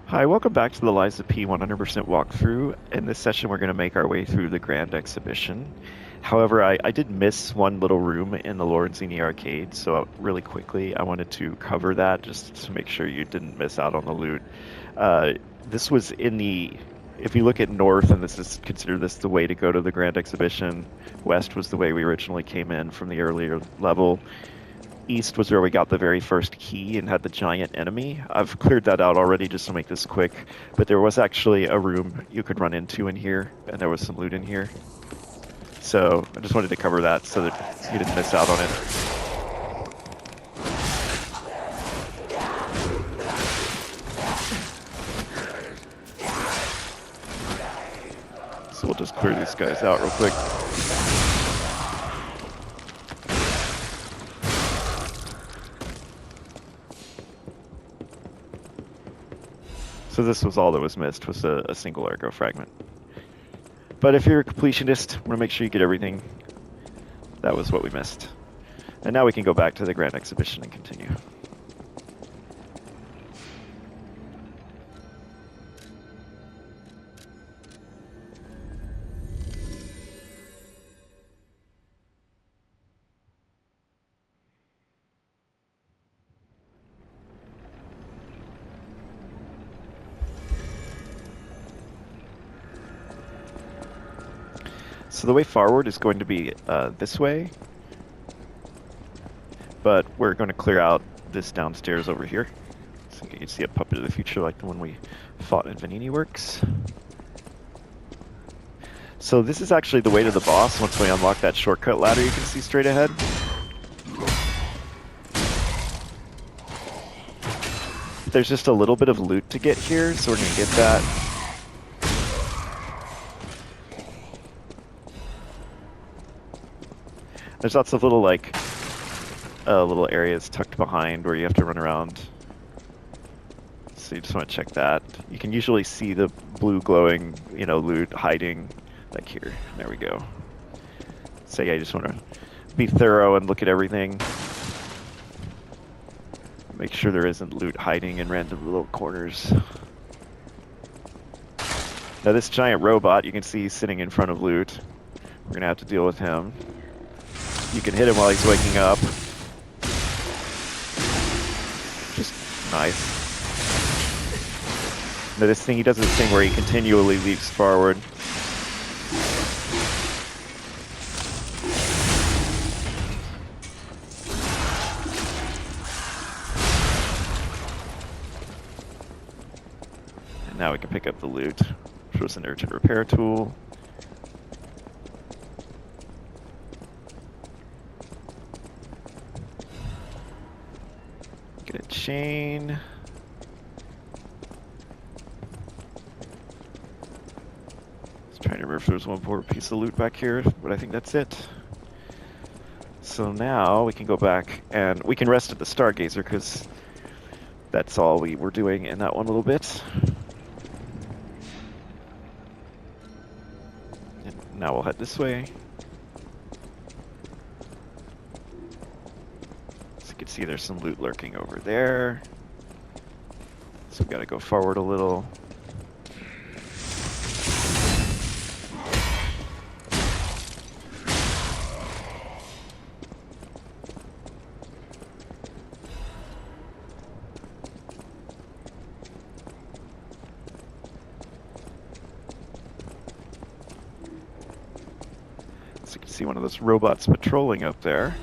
Hi, welcome back to the Lies of P 100% walkthrough. In this session, we're going to make our way through the Grand Exhibition. However, I did miss one little room in the Lorenzini arcade, so really quickly, I wanted to cover that just to make sure you didn't miss out on the loot. This was in the, if you look at north, and this is considered this the way to go to the Grand Exhibition, west was the way we originally came in from the earlier level. East was where we got the very first key and had the giant enemy. I've cleared that out already just to make this quick, but there was actually a room you could run into in here, and there was some loot in here. So I just wanted to cover that so that you didn't miss out on it. So we'll just clear these guys out real quick. So this was all that was missed, was a single ergo fragment. But if you're a completionist, want to make sure you get everything. That was what we missed. And now we can go back to the Grand Exhibition and continue. So the way forward is going to be this way, but we're going to clear out this downstairs over here. So you can see a Puppet of the Future like the one we fought in Vanini Works. So this is actually the way to the boss. Once we unlock that shortcut ladder you can see straight ahead. There's just a little bit of loot to get here, so we're going to get that. There's lots of little, like, little areas tucked behind where you have to run around. So you just want to check that. You can usually see the blue glowing, loot hiding, like here. There we go. So yeah, you just want to be thorough and look at everything. Make sure there isn't loot hiding in random little corners. Now this giant robot, you can see sitting in front of loot. We're going to have to deal with him. You can hit him while he's waking up. Just nice. Now this thing, he does this thing where he continually leaps forward. And now we can pick up the loot, which was an urgent repair tool. Get a chain. Just trying to remember if there's one more piece of loot back here, but I think that's it. So now we can go back and we can rest at the Stargazer because that's all we were doing in that one little bit. And now we'll head this way. See, there's some loot lurking over there. So we've got to go forward a little. So you can see one of those robots patrolling up there.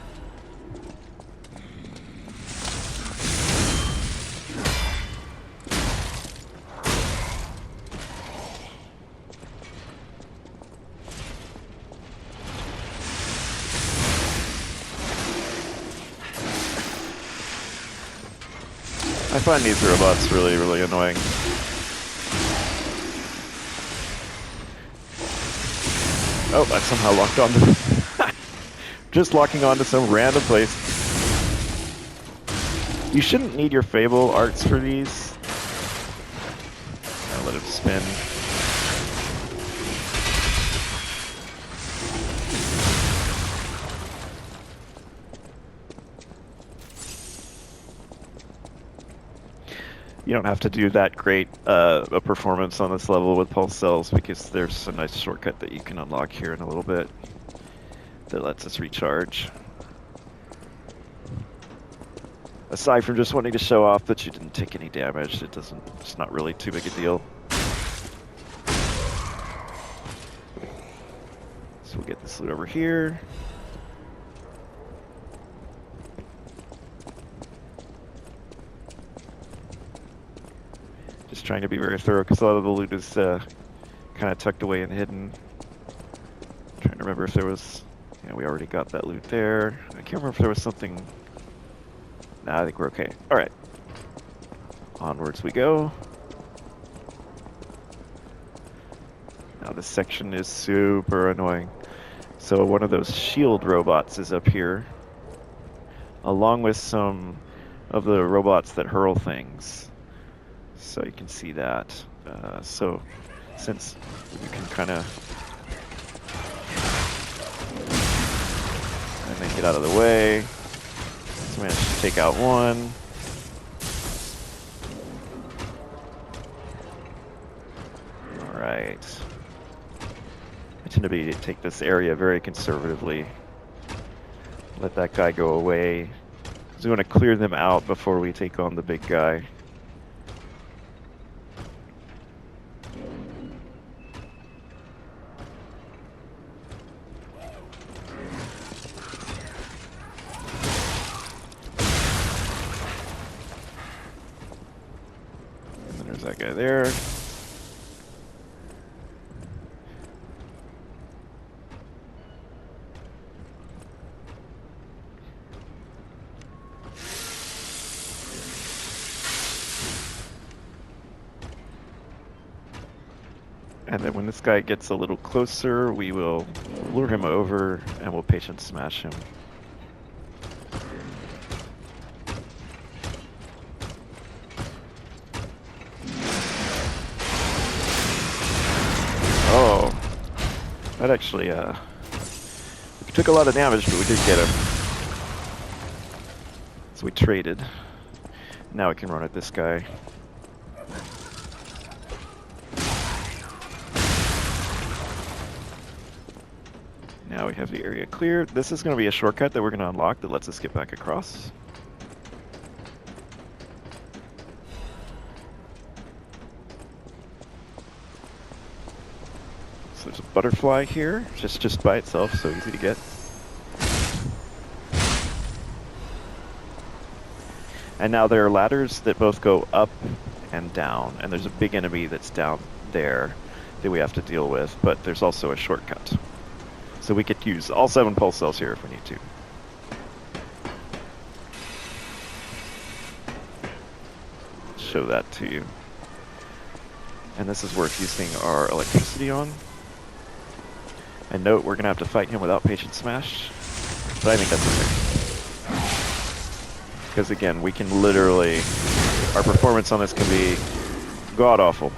I find these robots really, really annoying. Oh, I somehow locked onto... Just locking onto some random place. You shouldn't need your Fable arts for these. I'll let it spin. You don't have to do that great a performance on this level with pulse cells because there's a nice shortcut that you can unlock here in a little bit that lets us recharge. Aside from just wanting to show off that you didn't take any damage, it's not really too big a deal. So we'll get this loot over here. Just trying to be very thorough because a lot of the loot is kind of tucked away and hidden. Trying to remember if there was, we already got that loot there. I can't remember if there was something. Nah, I think we're okay. All right. Onwards we go. Now this section is super annoying. So one of those shield robots is up here, along with some of the robots that hurl things. So you can see that. So since you can kind of and then get out of the way. So managed to take out one. All right. I tend to take this area very conservatively. Let that guy go away. We want to clear them out before we take on the big guy. And then there's that guy there. And then when this guy gets a little closer, we will lure him over and we'll patient smash him. Oh, that actually, we took a lot of damage, but we did get him. So we traded. Now we can run at this guy. Now we have the area cleared. This is going to be a shortcut that we're going to unlock that lets us get back across. So there's a butterfly here, just by itself, so easy to get. And now there are ladders that both go up and down, and there's a big enemy that's down there that we have to deal with, but there's also a shortcut. So we could use all 7 pulse cells here if we need to. Show that to you. And this is worth using our electricity on. And note, we're gonna have to fight him without patient smash, but I think that's okay. Because again, we can literally, our performance on this can be god-awful.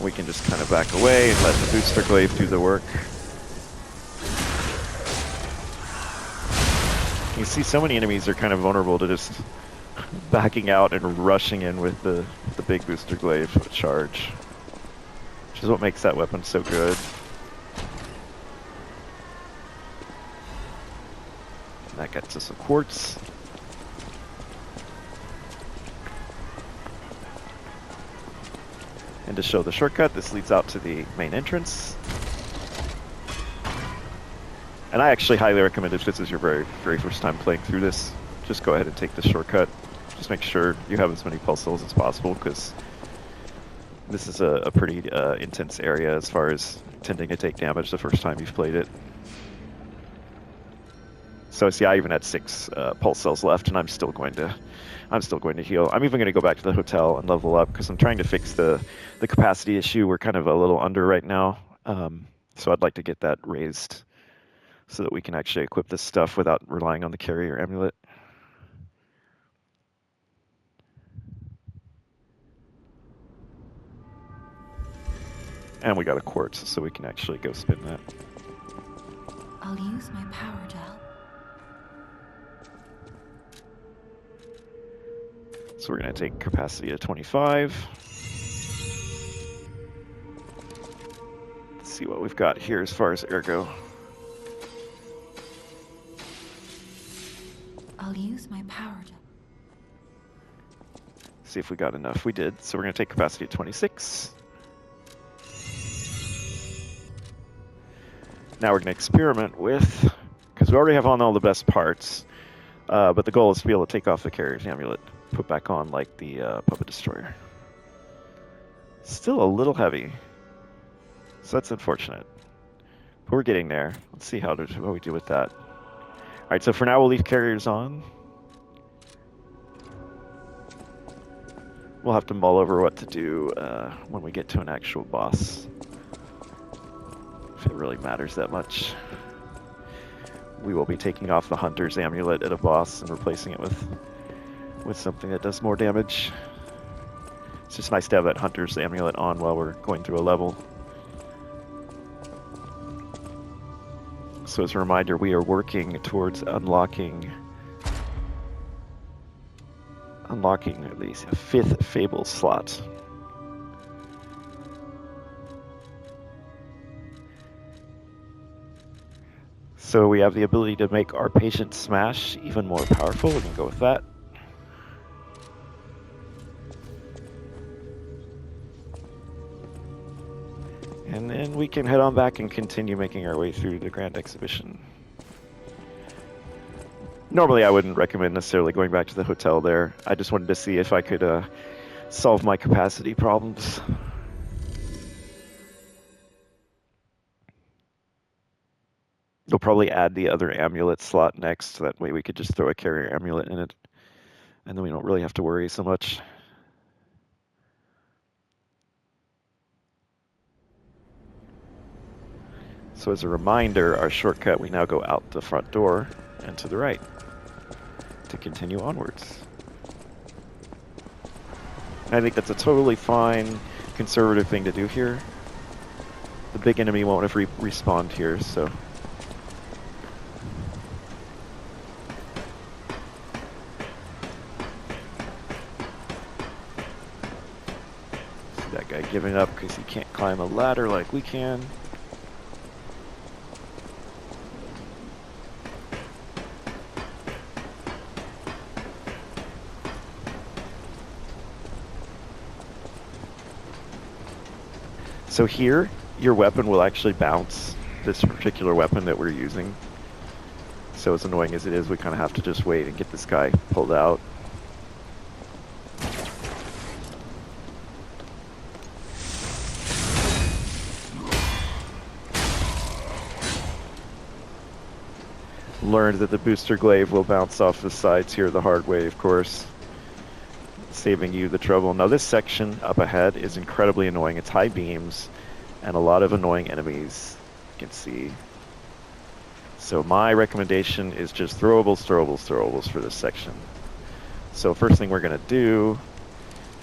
We can just kind of back away and let the booster glaive do the work. You see so many enemies are kind of vulnerable to just backing out and rushing in with the big booster glaive charge, which is what makes that weapon so good. And that gets us a quartz. And to show the shortcut, this leads out to the main entrance. And I actually highly recommend if this is your very first time playing through this, just go ahead and take the shortcut. Just make sure you have as many pulse cells as possible, because this is a pretty intense area as far as tending to take damage the first time you've played it. So see, I even had 6 pulse cells left, and I'm still going to heal. I'm even going to go back to the hotel and level up because I'm trying to fix the capacity issue. We're kind of a little under right now, so I'd like to get that raised so that we can actually equip this stuff without relying on the carrier amulet. And we got a quartz, so we can actually go spin that. I'll use my power to help. So we're going to take capacity to 25. Let's see what we've got here as far as ergo. I'll use my power to... See if we got enough. We did. So we're going to take capacity to 26. Now we're going to experiment with, because we already have on all the best parts, but the goal is to be able to take off the carrier's amulet, put back on like the puppet destroyer. Still a little heavy, so that's unfortunate. But we're getting there. Let's see what we do with that. All right, so for now we'll leave carriers on. We'll have to mull over what to do when we get to an actual boss. If it really matters that much. We will be taking off the Hunter's amulet at a boss and replacing it with something that does more damage. It's just nice to have that Hunter's amulet on while we're going through a level. So as a reminder, we are working towards unlocking at least a 5th Fable slot. So we have the ability to make our Patient Smash even more powerful. We can go with that. And then we can head on back and continue making our way through the Grand Exhibition. Normally I wouldn't recommend necessarily going back to the hotel there. I just wanted to see if I could solve my capacity problems. They'll probably add the other amulet slot next, so that way we could just throw a carrier amulet in it, and then we don't really have to worry so much. So as a reminder, our shortcut, we now go out the front door and to the right to continue onwards. I think that's a totally fine, conservative thing to do here. The big enemy won't have respawned here, so... See that guy giving up because he can't climb a ladder like we can. So here, your weapon will actually bounce, this particular weapon that we're using. So as annoying as it is, we kind of have to just wait and get this guy pulled out. Learned that the booster glaive will bounce off the sides here the hard way, of course, saving you the trouble. Now this section up ahead is incredibly annoying. It's high beams and a lot of annoying enemies, you can see. So my recommendation is just throwables, throwables, throwables for this section. So first thing we're going to do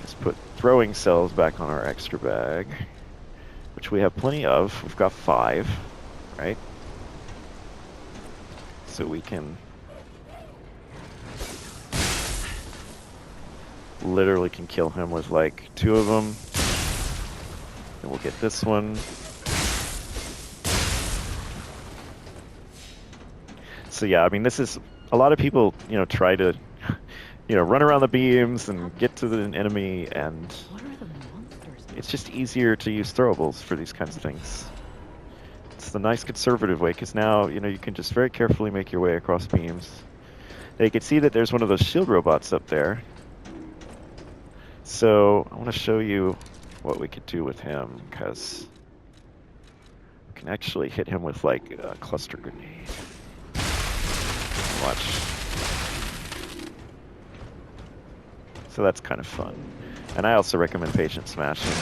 is put throwing cells back on our extra bag, which we have plenty of. We've got 5, right? So we can literally can kill him with like 2 of them. And we'll get this one. So yeah, I mean, this is a lot of people, you know, try to, you know, run around the beams and get to the enemy, and it's just easier to use throwables for these kinds of things. It's the nice conservative way, because now, you know, you can just very carefully make your way across beams. Now you can see that there's one of those shield robots up there. So I want to show you what we could do with him, because we can actually hit him with like a cluster grenade. Watch. So that's kind of fun. And I also recommend patient smashing.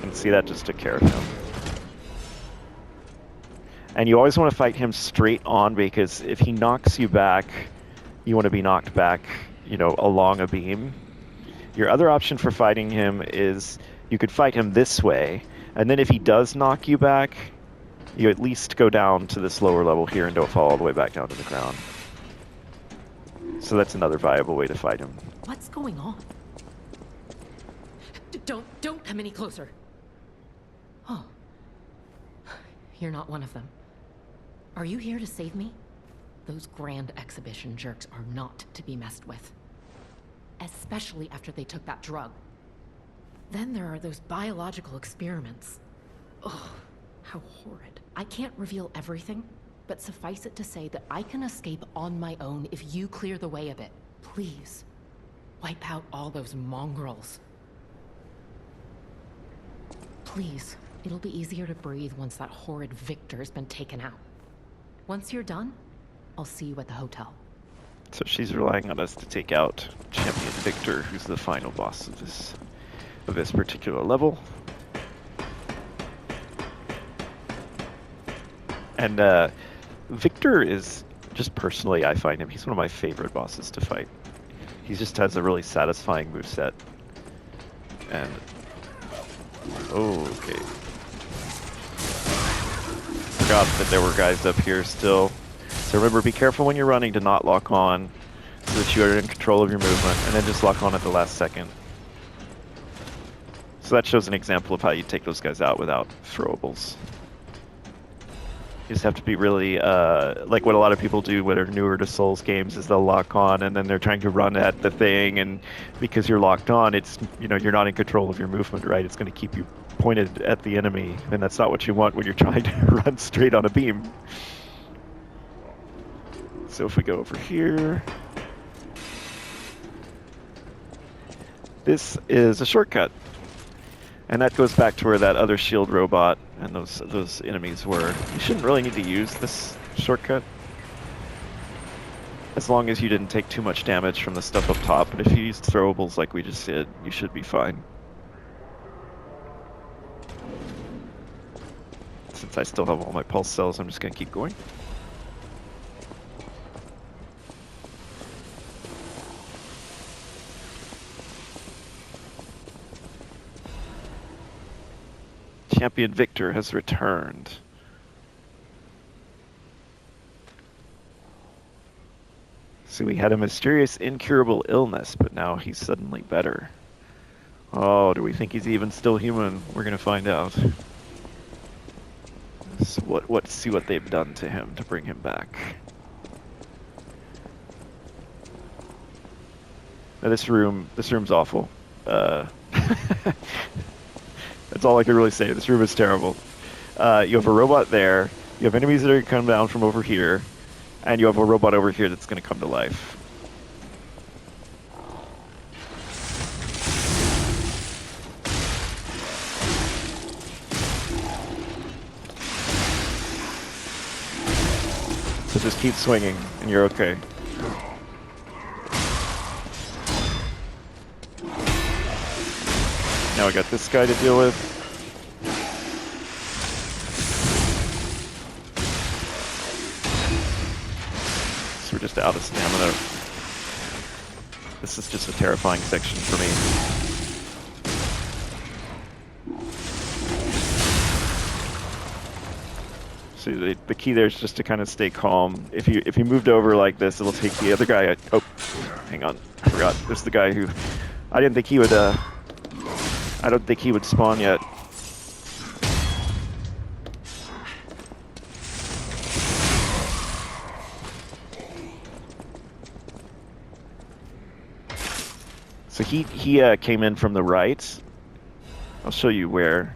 And see, that just took care of him. And you always want to fight him straight on, because if he knocks you back, you want to be knocked back, you know, along a beam. Your other option for fighting him is you could fight him this way, and then if he does knock you back, you at least go down to this lower level here and don't fall all the way back down to the ground. So that's another viable way to fight him. What's going on? Don't come any closer. Oh. You're not one of them. Are you here to save me? Those Grand Exhibition jerks are not to be messed with. Especially after they took that drug. Then there are those biological experiments. Ugh, how horrid. I can't reveal everything, but suffice it to say that I can escape on my own if you clear the way a bit. Please, wipe out all those mongrels. Please, it'll be easier to breathe once that horrid Victor's been taken out. Once you're done, I'll see you at the hotel. So she's relying on us to take out Champion Victor, who's the final boss of this particular level. And Victor is, just personally, I find him, he's one of my favorite bosses to fight. He just has a really satisfying moveset. And, oh, okay. Forgot that there were guys up here still. So remember, be careful when you're running to not lock on, so that you are in control of your movement, and then just lock on at the last second. So that shows an example of how you take those guys out without throwables. You just have to be really, like what a lot of people do when they're newer to Souls games, is they'll lock on and then they're trying to run at the thing, and because you're locked on, it's, you know, you're not in control of your movement, right? It's going to keep you pointed at the enemy, and that's not what you want when you're trying to run straight on a beam. So if we go over here, this is a shortcut, and that goes back to where that other shield robot and those enemies were. You shouldn't really need to use this shortcut, as long as you didn't take too much damage from the stuff up top. But if you used throwables like we just did, you should be fine. Since I still have all my pulse cells, I'm just going to keep going. Champion Victor has returned. So we had a mysterious, incurable illness, but now he's suddenly better. Oh, do we think he's even still human? We're gonna find out. So let's see what they've done to him to bring him back. Now this room's awful. That's all I can really say. This room is terrible. You have a robot there, you have enemies that are coming down from over here, and you have a robot over here that's going to come to life. So just keep swinging, and you're okay. Now I got this guy to deal with. So we're just out of stamina. This is just a terrifying section for me. So the key there is just to kind of stay calm. If you moved over like this, it'll take the other guy. Oh, hang on, I forgot. There's the guy who I didn't think he would. I don't think he would spawn yet. So he came in from the right. I'll show you where.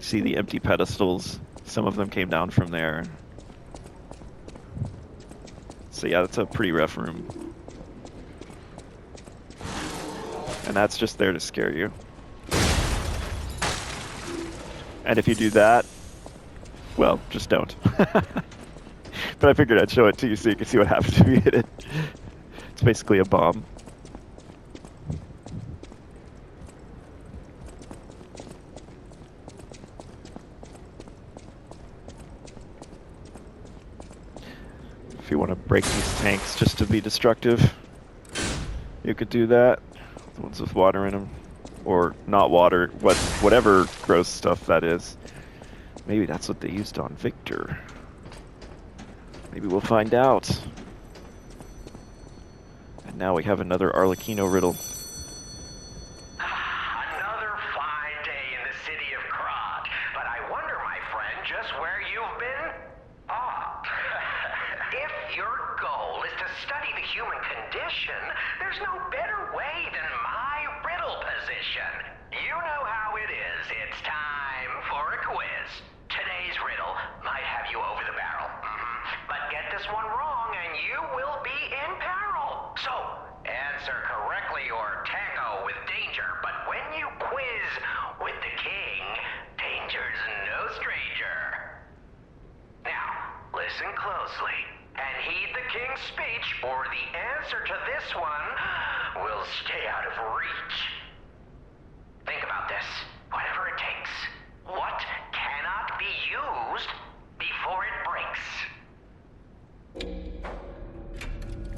See the empty pedestals? Some of them came down from there. So yeah, that's a pretty rough room. And that's just there to scare you. And if you do that, well, just don't. But I figured I'd show it to you so you can see what happens if you hit it. It's basically a bomb. If you want to break these tanks just to be destructive. You could do that. The ones with water in them. Or not water, whatever gross stuff that is. Maybe that's what they used on Victor. Maybe we'll find out. And now we have another Arlecchino riddle. Another fine day in the city of Krat. But I wonder, my friend, just where you've been? Ah. If your goal is to study the human condition, there's no better way than my riddle position. You know how it is. It's time for a quiz. Today's riddle might have you over the barrel. But get this one wrong and you will be in peril. So, answer correctly or tango with danger. But when you quiz with the king, danger's no stranger. Now, listen closely and heed the king's speech, or the answer to this one will stay out of reach. Think about this. Whatever it takes. What cannot be used before it breaks?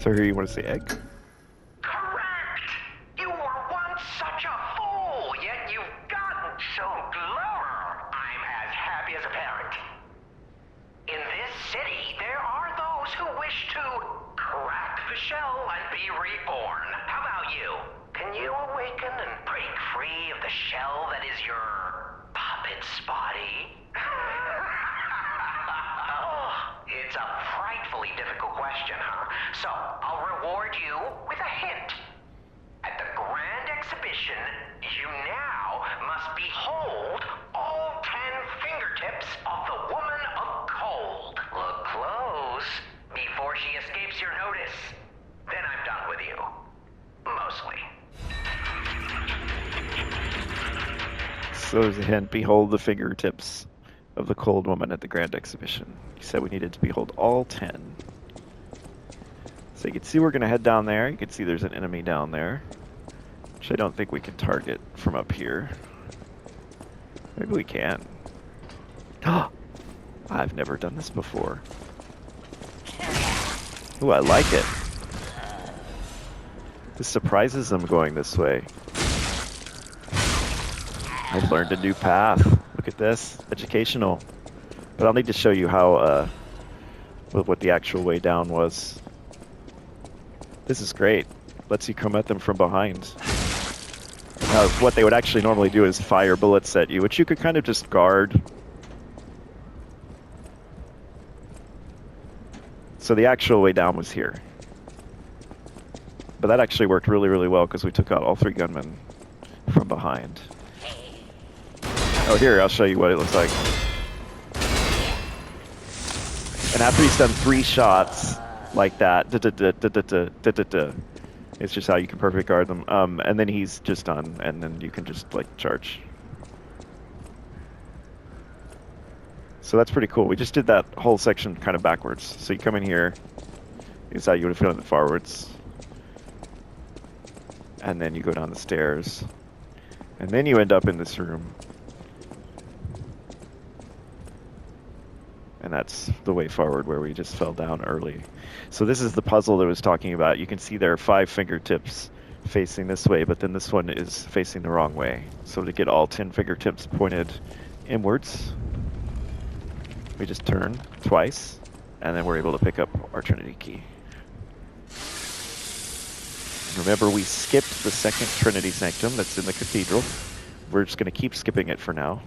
So here you want to say egg? Correct! You were once such a fool, yet you've gotten so clever. I'm as happy as a parent. In this city, there are those who wish to crack the shell and be reborn. How about you? Can you awaken and break free of the shell that is your puppet's body? Oh, it's a frightfully difficult question, huh? So, I'll reward you with a hint. At the Grand Exhibition, you now must behold all 10 fingertips of the Woman of Cold. Look close before she escapes your notice. Then I'm done with you. Mostly. So there's a hint. Behold the fingertips of the cold woman at the Grand Exhibition. He said we needed to behold all 10. So you can see we're going to head down there. You can see there's an enemy down there, which I don't think we can target from up here. Maybe we can. I've never done this before. Ooh, I like it. This surprises them going this way. I've learned a new path. Look at this. Educational. But I'll need to show you how, what the actual way down was. This is great. Lets you come at them from behind. What they would actually normally do is fire bullets at you, which you could kind of just guard. So the actual way down was here. But that actually worked really, really well because we took out all 3 gunmen from behind. Oh, here, I'll show you what it looks like. And after he's done 3 shots like that, it's just how you can perfect guard them. And then he's just done, and then you can just, like, charge. So that's pretty cool. We just did that whole section kind of backwards. So you come in here, is how you would have done it forwards. And then you go down the stairs. And then you end up in this room. And that's the way forward where we just fell down early. So this is the puzzle that I was talking about. You can see there are 5 fingertips facing this way, but then this one is facing the wrong way. So to get all 10 fingertips pointed inwards, we just turn twice, and then we're able to pick up our Trinity key. Remember, we skipped the second Trinity Sanctum that's in the cathedral. We're just going to keep skipping it for now.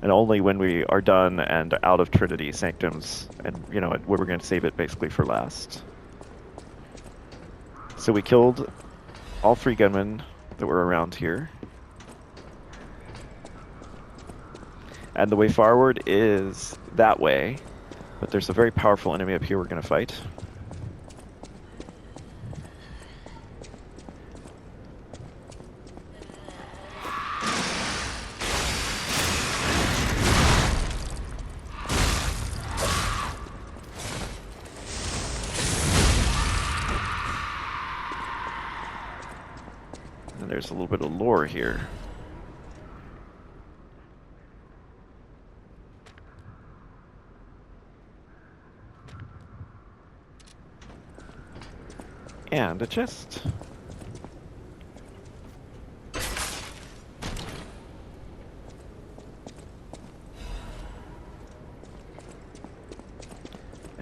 And only when we are done and out of Trinity Sanctums, and you know, we're going to save it basically for last. So we killed all 3 gunmen that were around here. And the way forward is that way, but there's a very powerful enemy up here we're going to fight. And there's a little bit of lore here. And a chest.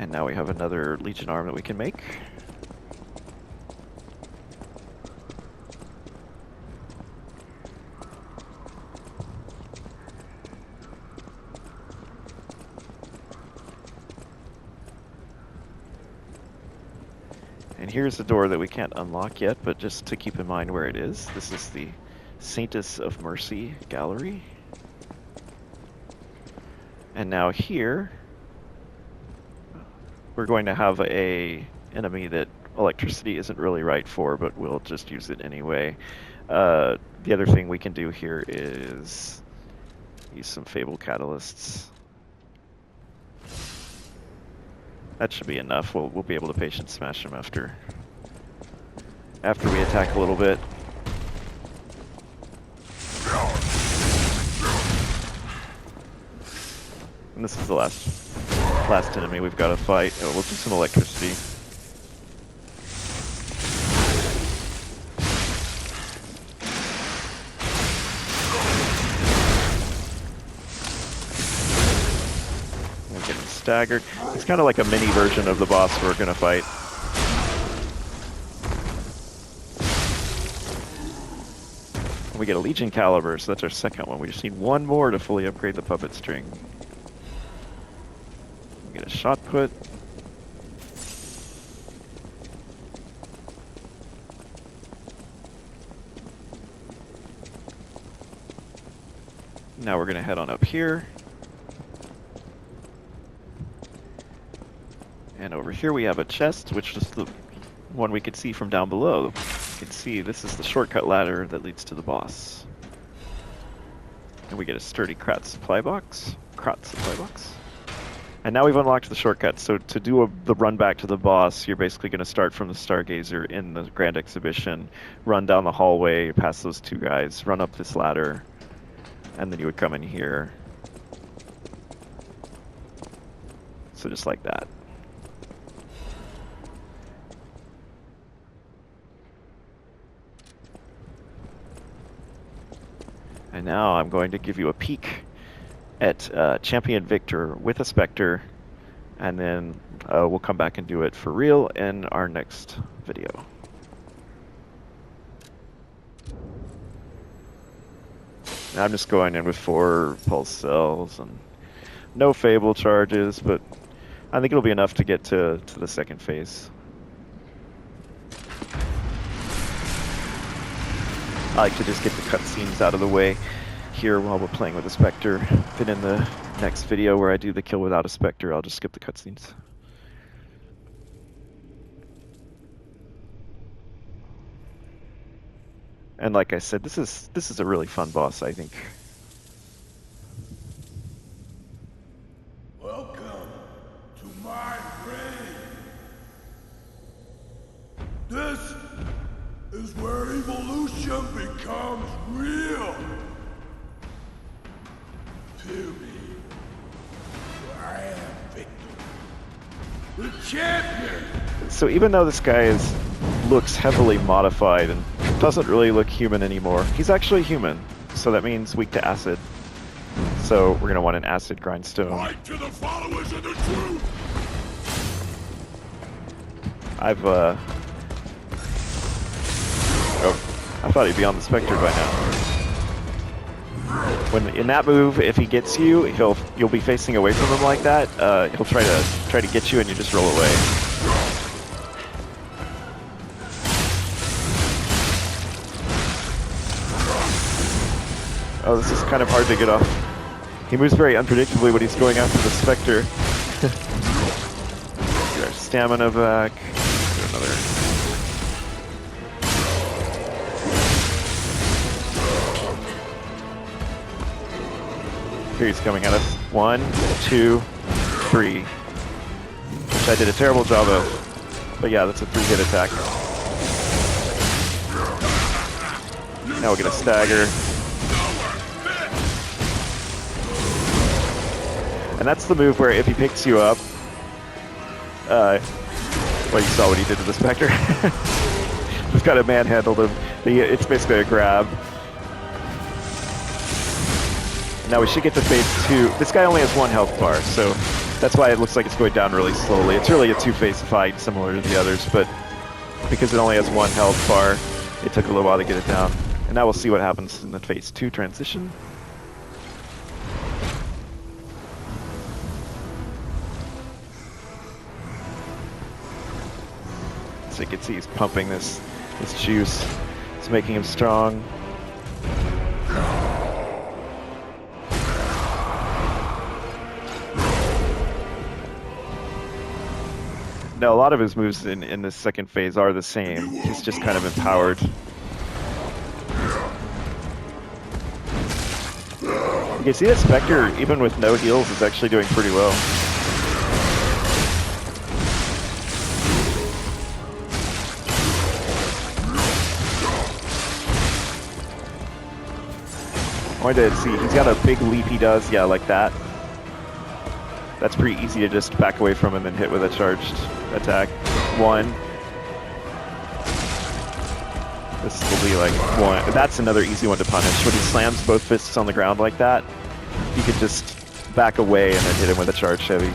And now we have another Legion arm that we can make. And here's the door that we can't unlock yet, but just to keep in mind where it is. This is the Saintess of Mercy gallery. And now here, we're going to have a enemy that electricity isn't really right for, but we'll just use it anyway. The other thing we can do here is use some Fable Catalysts. That should be enough. We'll be able to patient smash him after we attack a little bit. And this is the last enemy we've got to fight. Oh, we'll do some electricity. We'll get him staggered. It's kind of like a mini version of the boss we're going to fight. We get a Legion Caliber, so that's our second one. We just need one more to fully upgrade the puppet string. We get a shot put. Now we're going to head on up here. And over here we have a chest, which is the one we could see from down below. You can see this is the shortcut ladder that leads to the boss. And we get a sturdy Krat supply box. And now we've unlocked the shortcut. So to do the run back to the boss, you're basically going to start from the Stargazer in the Grand Exhibition, run down the hallway, past those two guys, run up this ladder, and then you would come in here. So just like that. And now I'm going to give you a peek at Champion Victor with a Spectre, and then we'll come back and do it for real in our next video. Now I'm just going in with 4 pulse cells and no Fable charges, but I think it'll be enough to get to the second phase. I like to just get the cutscenes out of the way here while we're playing with a Spectre. Then in the next video where I do the kill without a Spectre, I'll just skip the cutscenes. And like I said, this is a really fun boss, I think. Welcome to my reign. This is where evolution becomes real. Fear me, for I am Victor, the champion. So even though this guy looks heavily modified and doesn't really look human anymore, he's actually human. So that means weak to acid. So we're going to want an acid grindstone. Fight to the followers of the truth. I thought he'd be on the Spectre by now. When in that move, if he gets you, you'll be facing away from him like that. He'll try to get you, and you just roll away. Oh, this is kind of hard to get off. He moves very unpredictably when he's going after the Spectre. Get our stamina back. Get another. Here he's coming at us. 1, 2, 3. Which I did a terrible job of. But yeah, that's a 3-hit attack. Now we'll get a stagger. And that's the move where if he picks you up, well, you saw what he did to the Spectre. Just kind of manhandled him. It's basically a grab. Now we should get to phase 2. This guy only has 1 health bar, so That's why it looks like it's going down really slowly. It's really a two-phase fight, similar to the others, but because it only has one health bar, it took a little while to get it down. And now we'll see what happens in the phase 2 transition. So you can see he's pumping this juice. It's making him strong. Now, a lot of his moves in this second phase are the same. He's just kind of empowered. You can see that Spectre, even with no heals, is actually doing pretty well. I wanted to see, he's got a big leap he does, yeah, like that. That's pretty easy to just back away from him and hit with a charged attack. 1. This will be like 1. That's another easy one to punish. When he slams both fists on the ground like that, you could just back away and then hit him with a charged heavy.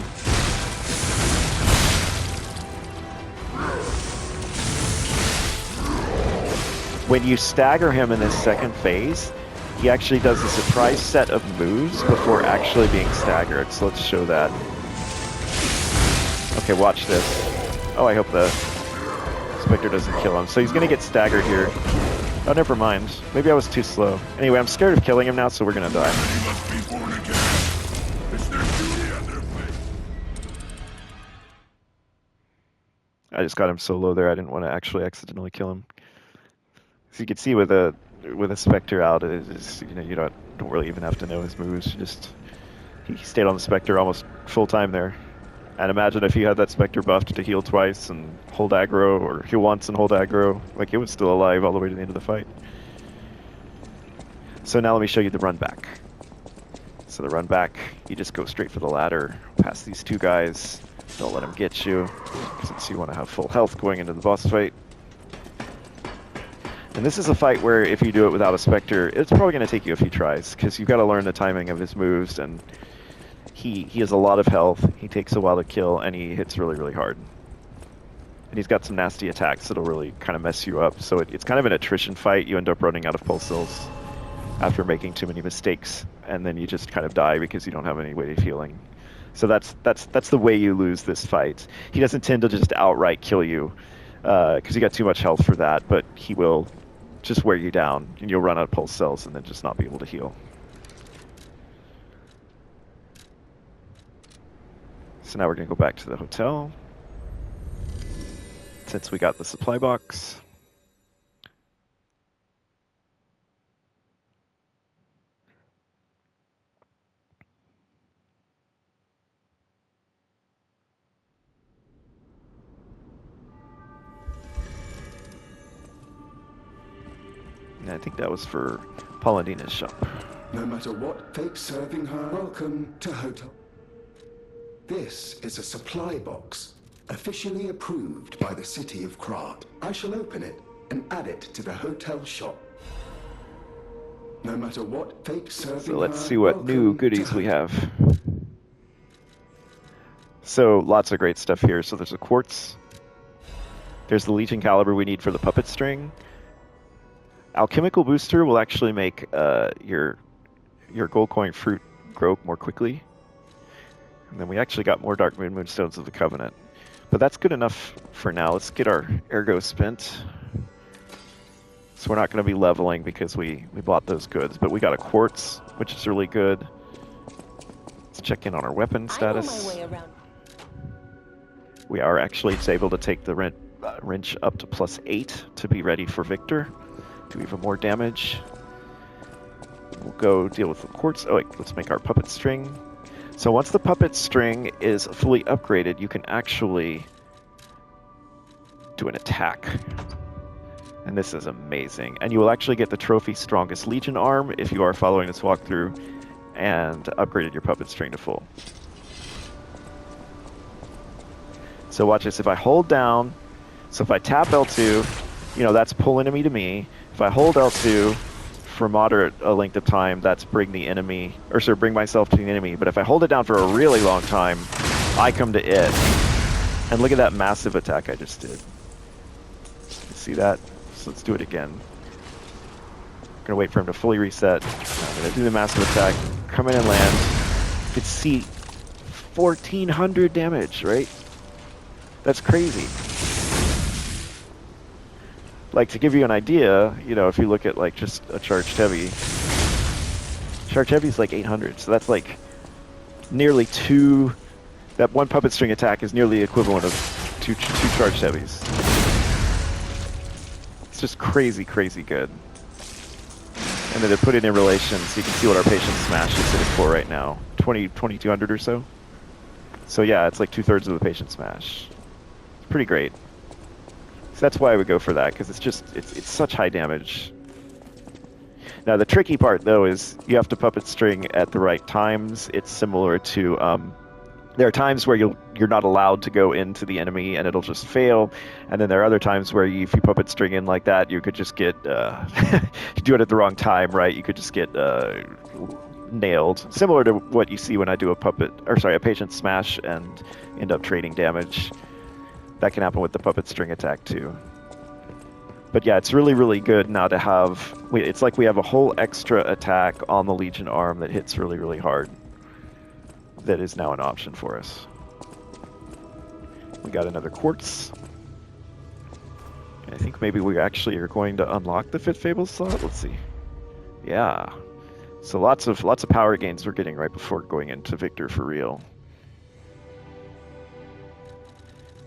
When you stagger him in this second phase, he actually does a surprise set of moves before actually being staggered, so let's show that. Okay, watch this. Oh, I hope the Spectre doesn't kill him. So he's gonna get staggered here. Oh, never mind. Maybe I was too slow. Anyway, I'm scared of killing him now, so we're gonna die. He must be born again. It's their duty and their fate. I just got him so low there, I didn't want to actually accidentally kill him. So you can see with a Spectre out, you don't really even have to know his moves. He stayed on the Spectre almost full time there. And imagine if you had that Spectre buffed to heal twice and hold aggro, or heal once and hold aggro, like it was still alive all the way to the end of the fight. So now let me show you the run back. So the run back, you just go straight for the ladder, past these two guys, don't let them get you, since you want to have full health going into the boss fight. And this is a fight where if you do it without a Spectre, it's probably going to take you a few tries, because you've got to learn the timing of his moves, and he has a lot of health, he takes a while to kill, and he hits really, really hard. And he's got some nasty attacks that'll really kind of mess you up, so it's kind of an attrition fight. You end up running out of pulse cells after making too many mistakes, and then you just kind of die because you don't have any way of healing. So that's the way you lose this fight. He doesn't tend to just outright kill you, because you got too much health for that, but he will just wear you down, and you'll run out of pulse cells and then just not be able to heal. So now we're going to go back to the hotel, since we got the supply box. And I think that was for Pauladina's shop. No matter what fate's serving her, welcome to Hotel. This is a supply box, officially approved by the city of Krat. I shall open it and add it to the hotel shop. No matter what fate's serving her. So let's see what new goodies we have. So lots of great stuff here. So there's a quartz. There's the Legion caliber we need for the puppet string. Alchemical booster will actually make your gold coin fruit grow more quickly. And then we actually got more Dark Moonstones of the Covenant. But that's good enough for now. Let's get our Ergo spent. So we're not going to be leveling because we bought those goods. But we got a quartz, which is really good. Let's check in on our weapon status. I know my way around. We are actually able to take the wrench up to +8 to be ready for Victor. Do even more damage. We'll go deal with the quartz. Oh wait, let's make our puppet string. So once the puppet string is fully upgraded, you can actually do an attack. And this is amazing. And you will actually get the trophy Strongest Legion arm if you are following this walkthrough and upgraded your puppet string to full. So watch this. If I hold down, so if I tap L2, that's pull enemy to me. If I hold L2 for moderate length of time, that's bring the enemy, bring myself to the enemy. But if I hold it down for a really long time, I come to it. And look at that massive attack I just did. You see that? So let's do it again. I'm gonna wait for him to fully reset. I'm gonna do the massive attack, come in and land. You can see 1400 damage, right? That's crazy. Like, to give you an idea, you know, if you look at like just a charged heavy is like 800, so that's like nearly two. That one puppet string attack is nearly the equivalent of two charged heavies. It's just crazy, crazy good. And then to put it in relation, so you can see what our patient smash is sitting for right now, 2200 or so. So yeah, it's like 2/3 of the patient smash. It's pretty great. So that's why I would go for that, because it's such high damage. Now the tricky part though is you have to puppet string at the right times. It's similar to there are times where you're not allowed to go into the enemy and it'll just fail, and then there are other times where if you puppet string in like that, you could just get you do it at the wrong time, right? You could just get nailed. Similar to what you see when I do a patient smash and end up trading damage. That can happen with the puppet string attack too. But yeah, it's really, really good now to have... It's like we have a whole extra attack on the Legion arm that hits really, really hard. That is now an option for us. We got another quartz. I think maybe we actually are going to unlock the 5th Fable slot. Let's see. Yeah. So lots of power gains we're getting right before going into Victor for real.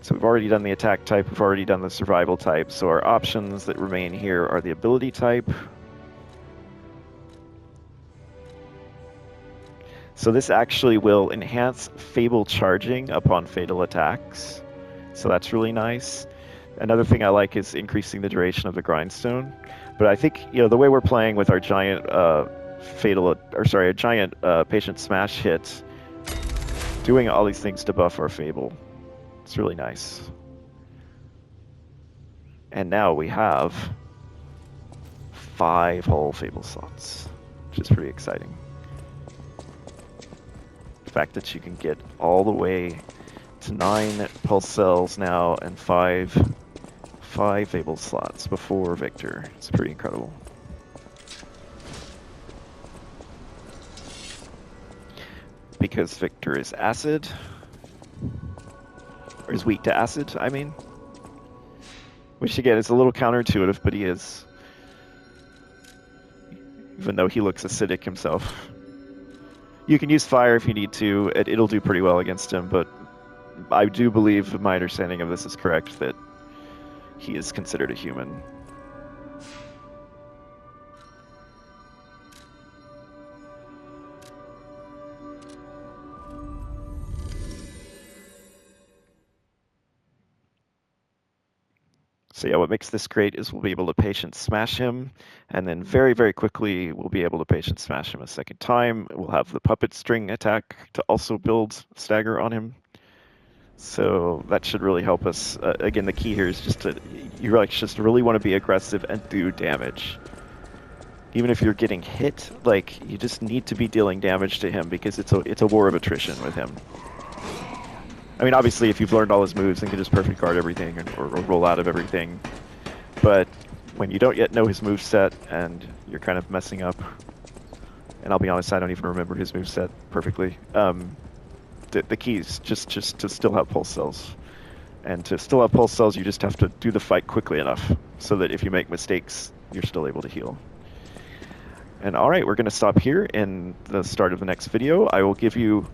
So we've already done the attack type, we've already done the survival type, so our options that remain here are the ability type. So this actually will enhance Fable charging upon fatal attacks, so that's really nice. Another thing I like is increasing the duration of the grindstone, but I think, you know, the way we're playing with our giant patient smash hit, doing all these things to buff our Fable. It's really nice. And now we have 5 whole Fable slots, which is pretty exciting. The fact that you can get all the way to 9 pulse cells now and 5 Fable slots before Victor. It's pretty incredible. Because Victor is acid. Or is weak to acid, I mean. Which again is a little counterintuitive, but he is. Even though he looks acidic himself. You can use fire if you need to, it'll do pretty well against him, but I do believe my understanding of this is correct, that he is considered a human. So yeah, what makes this great is we'll be able to patient smash him, and then very, very quickly we'll be able to patient smash him a second time. We'll have the puppet string attack to also build stagger on him. So that should really help us. Again, the key here is just really want to be aggressive and do damage. Even if you're getting hit, like, you just need to be dealing damage to him because it's a war of attrition with him. I mean, obviously, if you've learned all his moves and can just perfect guard everything or roll out of everything, but when you don't yet know his moveset and you're kind of messing up, and I'll be honest, I don't even remember his moveset perfectly, the key is just to still have pulse cells. And to still have pulse cells, you just have to do the fight quickly enough so that if you make mistakes, you're still able to heal. And alright, we're going to stop here in the start of the next video. I will give you...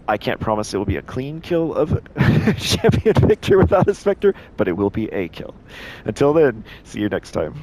I can't promise it will be a clean kill of Champion Victor without a Spectre, but it will be a kill. Until then, see you next time.